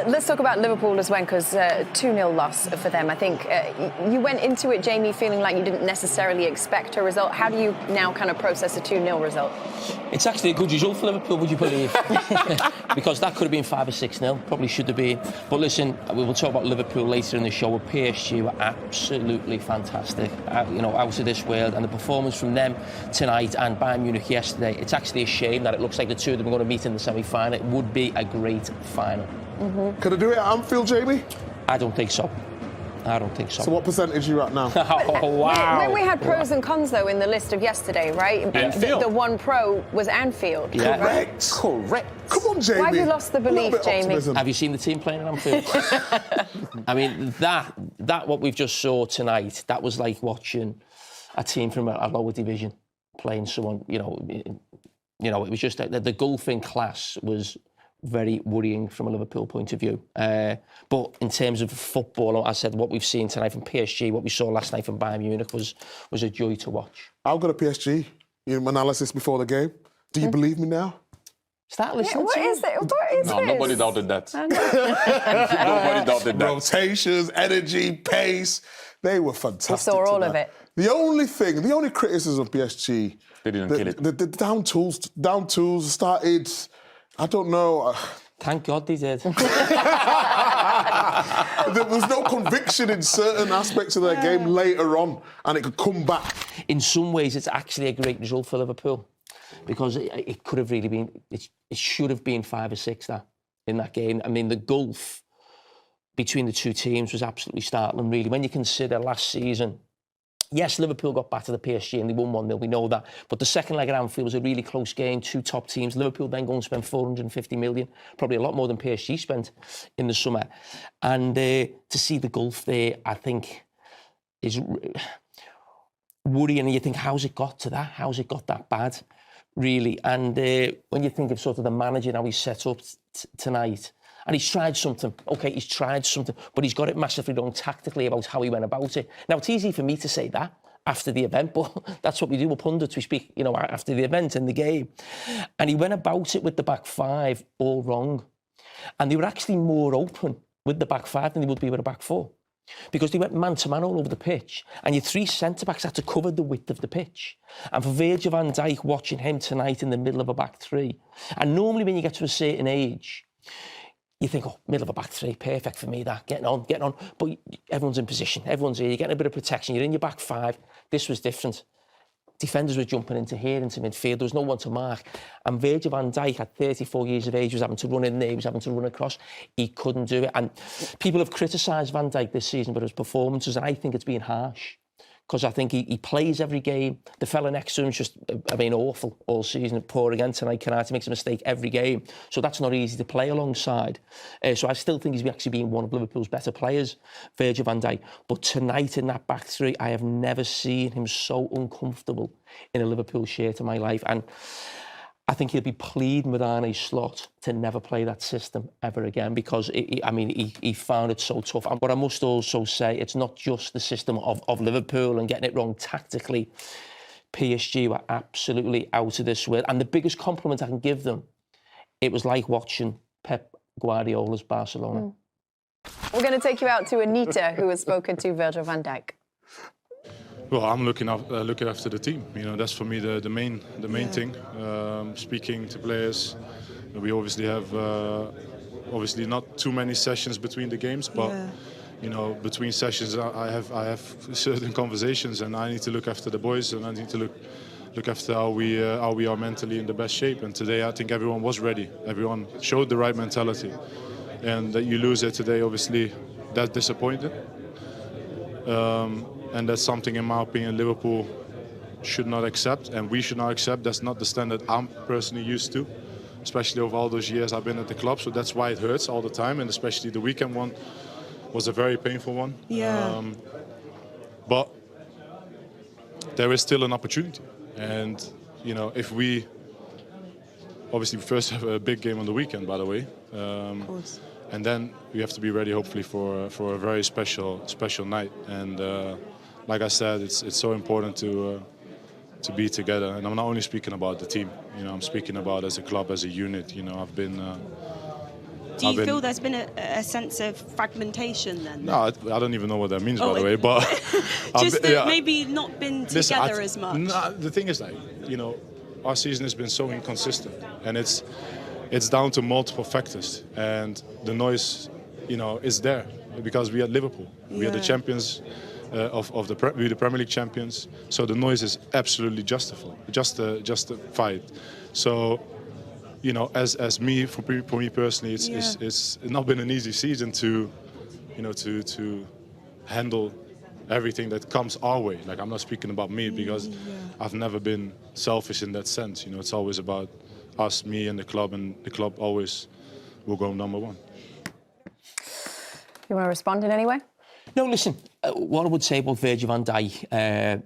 Let's talk about Liverpool as well, because 2-0 loss for them. I think you went into it, Jamie, feeling like you didn't necessarily expect a result. How do you now kind of process a 2-0 result? It's actually a good result for Liverpool, would you believe? Because that could have been 5 or 6-0, probably should have been. But listen, we will talk about Liverpool later in the show. But PSG were absolutely fantastic, you know, out of this world. And the performance from them tonight and Bayern Munich yesterday, it's actually a shame that it looks like the two of them are going to meet in the semi-final. It would be a great final. Mm-hmm. Could I do it at Anfield, Jamie? I don't think so. I don't think so. So what percentage are you at now? Oh, wow. When we had pros and cons, though, in the list of yesterday, right? The one pro was Anfield. Yeah. Correct. Correct. Come on, Jamie. Why have you lost the belief, Jamie? Have you seen the team playing at Anfield? I mean, that what we've just saw tonight, that was like watching a team from a lower division playing someone, you know, it was just the gulf in class was very worrying from a Liverpool point of view. But in terms of football, I said what we've seen tonight from PSG, what we saw last night from Bayern Munich was a joy to watch. I've got a PSG analysis before the game. Do you believe me now? Start listening What to is it? What is No, this? nobody doubted that. Nobody doubted that. Rotations, energy, pace, they were fantastic. We saw all of it. The only criticism of PSG, They didn't kill it. The down tools started, I don't know. Thank God they did. There was no conviction in certain aspects of their game later on, and it could come back. In some ways, it's actually a great result for Liverpool because it could have really been, it should have been 5 or 6 in that game. I mean, the gulf between the two teams was absolutely startling, really. When you consider last season, yes, Liverpool got back to the PSG and they won 1-0, we know that. But the second leg at Anfield was a really close game, 2 top teams. Liverpool then going to spend 450 million, probably a lot more than PSG spent in the summer. And to see the gulf there, I think, is worrying. And you think, how's it got to that? How's it got that bad, really? And when you think of sort of the manager, how he's set up tonight, and he's tried something. OK, he's tried something, but he's got it massively wrong tactically about how he went about it. Now, it's easy for me to say that after the event, but that's what we do. We're pundits. We speak, you know, after the event in the game. And he went about it with the back 5 all wrong. And they were actually more open with the back 5 than they would be with a back 4. Because they went man-to-man all over the pitch. And your 3 centre-backs had to cover the width of the pitch. And for Virgil van Dijk, watching him tonight in the middle of a back 3. And normally when you get to a certain age, you think, oh, middle of a back 3, perfect for me, that, getting on. But everyone's in position, everyone's here, you're getting a bit of protection, you're in your back 5. This was different. Defenders were jumping into here, into midfield, there was no one to mark. And Virgil van Dijk, at 34 years of age, was having to run in there, he was having to run across. He couldn't do it. And people have criticised Van Dijk this season for his performances, and I think it's been harsh. Because I think he plays every game. The fella next to him's just, I mean, awful all season. Poor again tonight. Canati makes a mistake every game. So that's not easy to play alongside. So I still think he's actually been one of Liverpool's better players, Virgil van Dijk. But tonight in that back 3, I have never seen him so uncomfortable in a Liverpool shirt in my life. And I think he'll be pleading with Arne Slot to never play that system ever again because, he found it so tough. But I must also say, it's not just the system of Liverpool and getting it wrong tactically. PSG were absolutely out of this world. And the biggest compliment I can give them, it was like watching Pep Guardiola's Barcelona. We're going to take you out to Anita, who has spoken to Virgil van Dijk. Well, I'm looking after the team. You know, that's for me the main thing. Speaking to players, we obviously have not too many sessions between the games, but you know, between sessions I have certain conversations, and I need to look after the boys, and I need to look after how we are mentally in the best shape. And today, I think everyone was ready. Everyone showed the right mentality, and that you lose it today, obviously, that's disappointing. And that's something, in my opinion, Liverpool should not accept, and we should not accept. That's not the standard I'm personally used to, especially over all those years I've been at the club. So that's why it hurts all the time, and especially the weekend one was a very painful one. Yeah. But there is still an opportunity, and you know, if we obviously first have a big game on the weekend, by the way. Of course. And then we have to be ready, hopefully, for a very special night. And like I said, it's so important to be together. And I'm not only speaking about the team. You know, I'm speaking about as a club, as a unit. You know, I've been Do you feel there's been a sense of fragmentation then? No, I don't even know what that means, by the way. But just that maybe not been together as much. No, the thing is, like, you know, our season has been so inconsistent, and it's down to multiple factors, and the noise, you know, is there because we are Liverpool. We are the champions we're the Premier League champions. So the noise is absolutely justified. So, you know, as me, for me personally, it's not been an easy season to, you know, to handle everything that comes our way. Like, I'm not speaking about me because I've never been selfish in that sense. You know, it's always about us, me, and the club always will go number one. You want to respond in any way? No, listen, what I would say about Virgil van Dijk,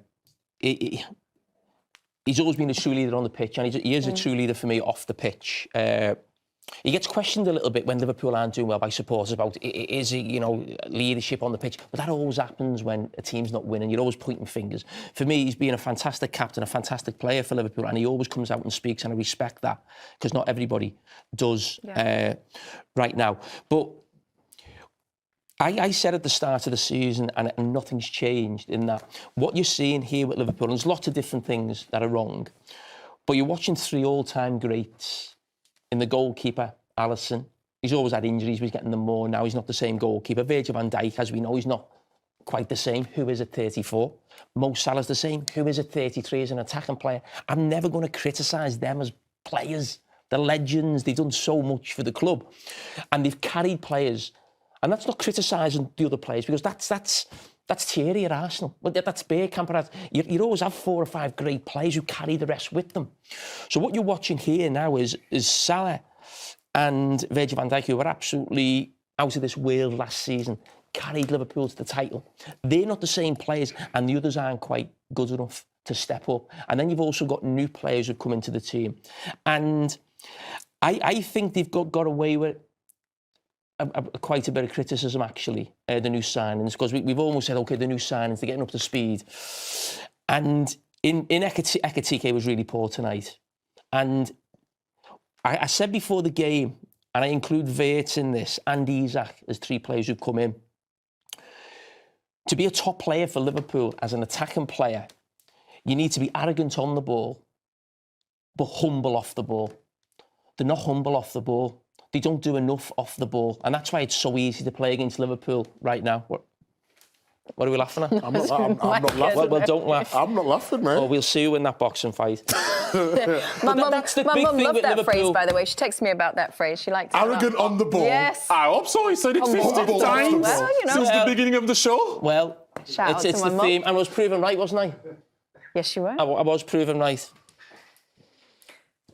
he's always been a true leader on the pitch, and he is a true leader for me off the pitch. He gets questioned a little bit when Liverpool aren't doing well by supporters about, is he, you know, leadership on the pitch? But that always happens when a team's not winning. You're always pointing fingers. For me, he's been a fantastic captain, a fantastic player for Liverpool, and he always comes out and speaks, and I respect that, because not everybody does right now. But I said at the start of the season, and nothing's changed in that, what you're seeing here with Liverpool, and there's lots of different things that are wrong, but you're watching three all-time greats. In the goalkeeper, Alisson, he's always had injuries, but he's getting them more now. He's not the same goalkeeper. Virgil van Dijk, as we know, he's not quite the same. Who is at 34? Mo Salah's the same. Who is at 33 as an attacking player? I'm never going to criticise them as players. They're legends. They've done so much for the club. And they've carried players. And that's not criticising the other players, because that's Thierry at Arsenal. Well, that's Bergkamp. You always have 4 or 5 great players who carry the rest with them. So what you're watching here now is Salah and Virgil van Dijk, who were absolutely out of this world last season, carried Liverpool to the title. They're not the same players, and the others aren't quite good enough to step up. And then you've also got new players who come into the team. And I think they've got away with quite a bit of criticism, actually, the new signings, because we've almost said, OK, the new signings, they're getting up to speed. And in Ekitike was really poor tonight. And I said before the game, and I include Wirtz in this, and Isak as 3 players who've come in. To be a top player for Liverpool as an attacking player, you need to be arrogant on the ball, but humble off the ball. They're not humble off the ball. They don't do enough off the ball. And that's why it's so easy to play against Liverpool right now. What are we laughing at? I'm not laughing. Well, don't laugh. I'm not laughing, man. Oh, we'll see you in that boxing fight. My mum loved that phrase, by the way. She texted me about that phrase. She liked it. Arrogant on the ball. Yes. I hope so. He said it 50 times well, you know. since the beginning of the show. Well, Shout out to it's my the mum. theme. And I was proven right, wasn't I? Yes, you were. I was proven right.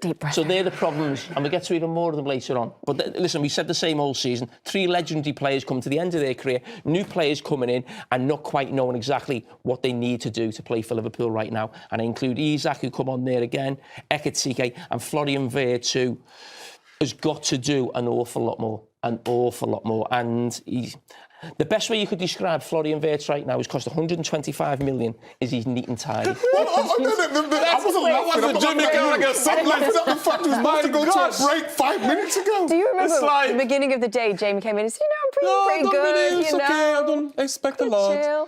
Deep breath. So they're the problems, and we'll get to even more of them later on. But listen, we said the same all season. 3 legendary players come to the end of their career, new players coming in and not quite knowing exactly what they need to do to play for Liverpool right now. And I include Isak, who come on there again, Ekitike, and Florian Wirtz, who has got to do an awful lot more. And the best way you could describe Florian Wirtz right now is cost 125 million. Is he's neat and tidy? I wasn't laughing. That's Jimmy Carragher. The fact was about to go to a break 5 minutes ago. Do you remember at the beginning of the day, Jamie came in and said, I'm pretty good, It's okay. I don't expect a lot. Chill.